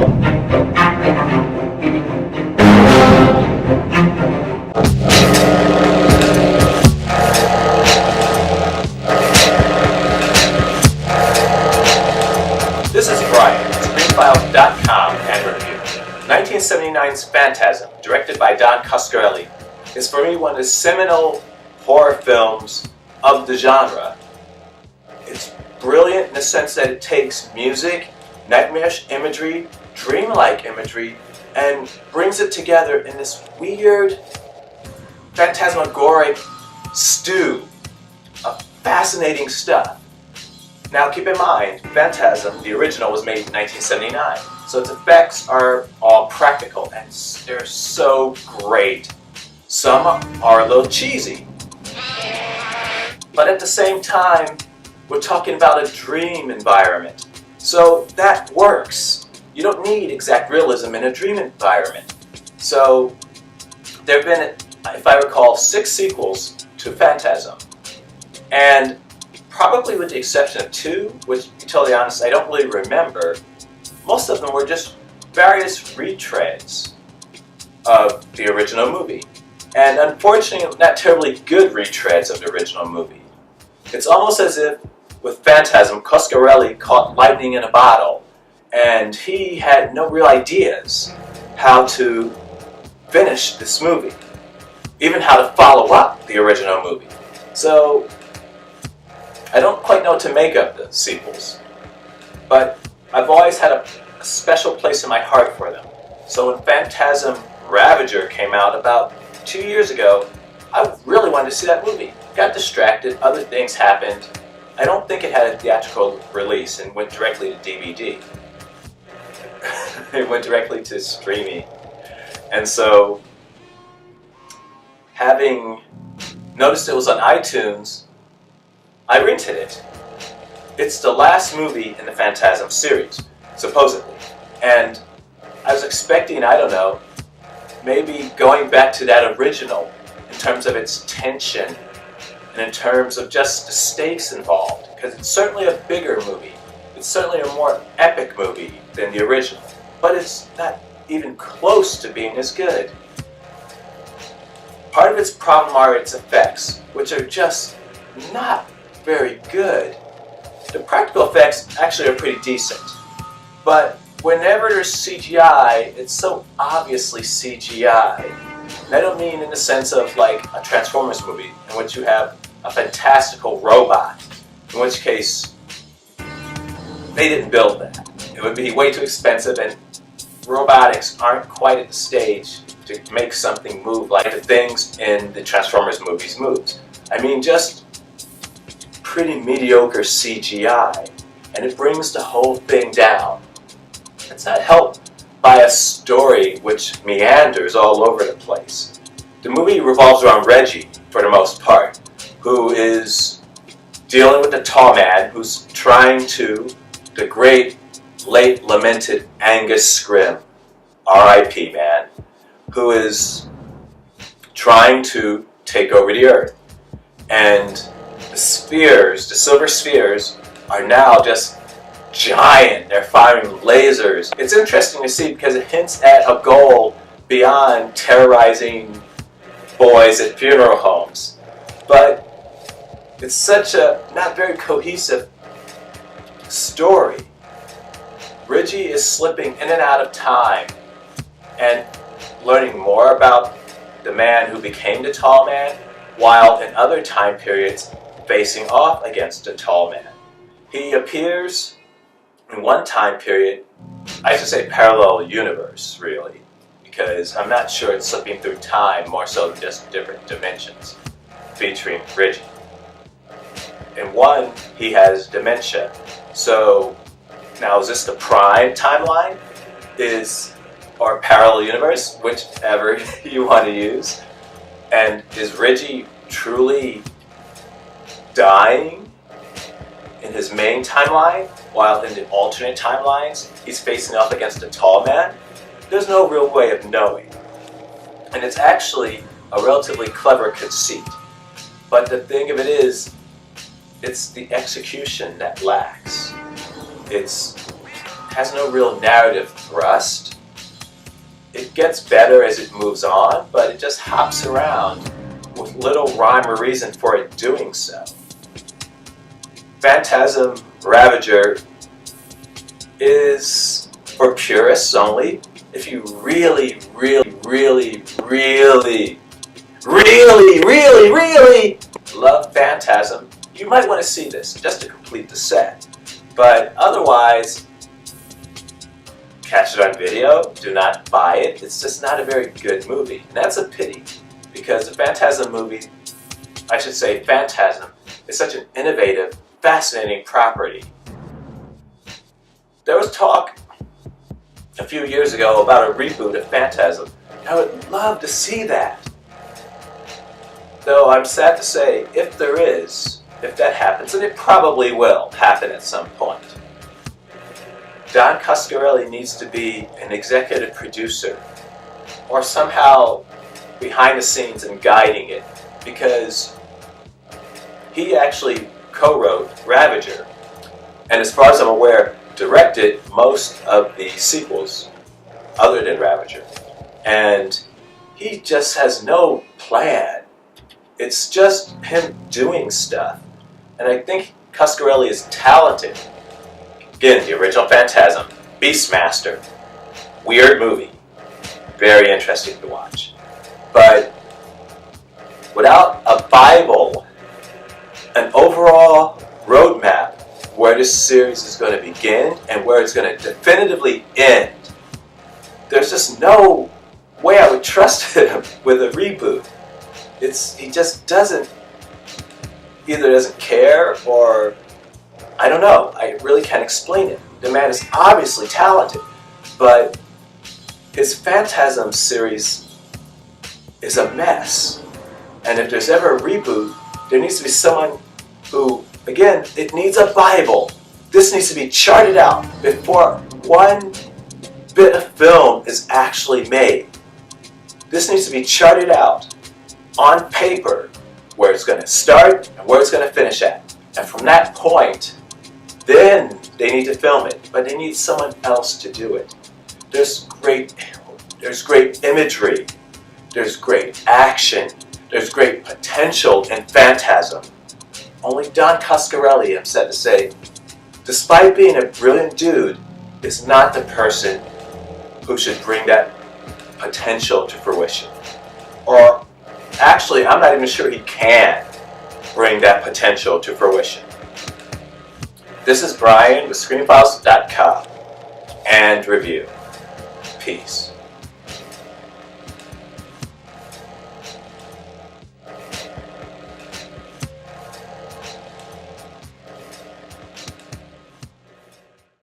This is Brian, Screenfiles.com and review. 1979's Phantasm, directed by Don Coscarelli, is for me one of the seminal horror films of the genre. It's brilliant in the sense that it takes music, nightmarish imagery, dreamlike imagery, and brings it together in this weird, phantasmagoric stew of fascinating stuff. Now keep in mind, Phantasm, the original, was made in 1979, so its effects are all practical and they're so great. Some are a little cheesy, but at the same time, we're talking about a dream environment, so that works. You don't need exact realism in a dream environment. So there have been, if I recall, 6 sequels to Phantasm, and probably with the exception of 2, which, to be totally honest, I don't really remember, most of them were just various retreads of the original movie. And unfortunately, not terribly good retreads of the original movie. It's almost as if, with Phantasm, Coscarelli caught lightning in a bottle, and he had no real ideas how to finish this movie, even how to follow up the original movie. So I don't quite know what to make of the sequels, but I've always had a special place in my heart for them. So when Phantasm Ravager came out about 2 years ago, I really wanted to see that movie. Got distracted, other things happened. I don't think it had a theatrical release and went directly to DVD. It went directly to streaming. And so, having noticed it was on iTunes, I rented it. It's the last movie in the Phantasm series, supposedly. And I was expecting, I don't know, maybe going back to that original in terms of its tension and in terms of just the stakes involved, because it's certainly a bigger movie. It's certainly a more epic movie than the original, but it's not even close to being as good. Part of its problem are its effects, which are just not very good. The practical effects actually are pretty decent, but whenever there's CGI, it's so obviously CGI. And I don't mean in the sense of like a Transformers movie in which you have a fantastical robot, in which case they didn't build that. It would be way too expensive, and robotics aren't quite at the stage to make something move like the things in the Transformers movies moves. I mean, just pretty mediocre CGI, and it brings the whole thing down. It's not helped by a story which meanders all over the place. The movie revolves around Reggie, for the most part, who is dealing with a tall man who's trying to, the great, late lamented Angus Scrimm, R.I.P. man, who is trying to take over the Earth. And the spheres, the silver spheres, are now just giant. They're firing lasers. It's interesting to see because it hints at a goal beyond terrorizing boys at funeral homes. But it's such a not very cohesive story. Reggie is slipping in and out of time and learning more about the man who became the tall man, while in other time periods facing off against the tall man. He appears in one time period, I should say parallel universe, really, because I'm not sure it's slipping through time more so than just different dimensions, featuring Reggie. In one, he has dementia. So now is this the prime timeline? Or parallel universe, whichever you want to use? And is Reggie truly dying in his main timeline, while in the alternate timelines he's facing off against a tall man? There's no real way of knowing. And it's actually a relatively clever conceit. But the thing of it is, it's the execution that lacks. It's has no real narrative thrust. It gets better as it moves on, but it just hops around with little rhyme or reason for it doing so. Phantasm, Ravager is for purists only. If you really love Phantasm, you might want to see this just to complete the set. But otherwise, catch it on video, do not buy it. It's just not a very good movie. And that's a pity, because the Phantasm movie, I should say Phantasm, is such an innovative, fascinating property. There was talk a few years ago about a reboot of Phantasm. I would love to see that. Though I'm sad to say, if there is, if that happens, and it probably will happen at some point, Don Coscarelli needs to be an executive producer or somehow behind the scenes and guiding it, because he actually co-wrote Ravager, and as far as I'm aware, directed most of the sequels other than Ravager. And he just has no plan. It's just him doing stuff. And I think Coscarelli is talented. Again, the original Phantasm, Beastmaster, weird movie, very interesting to watch. But without a Bible, an overall roadmap where this series is going to begin and where it's going to definitively end, there's just no way I would trust him with a reboot. He just either doesn't care, or I don't know. I really can't explain it. The man is obviously talented, but his Phantasm series is a mess. And if there's ever a reboot, there needs to be someone who, again, it needs a Bible. This needs to be charted out before one bit of film is actually made. This needs to be charted out on paper, where it's going to start and where it's going to finish at. And from that point, then they need to film it, but they need someone else to do it. There's great imagery, there's great action, there's great potential in Phantasm. Only Don Coscarelli, I'm sad to say, despite being a brilliant dude, is not the person who should bring that potential to fruition. Or actually, I'm not even sure he can bring that potential to fruition. This is Brian with ScreenFiles.com and Review. Peace.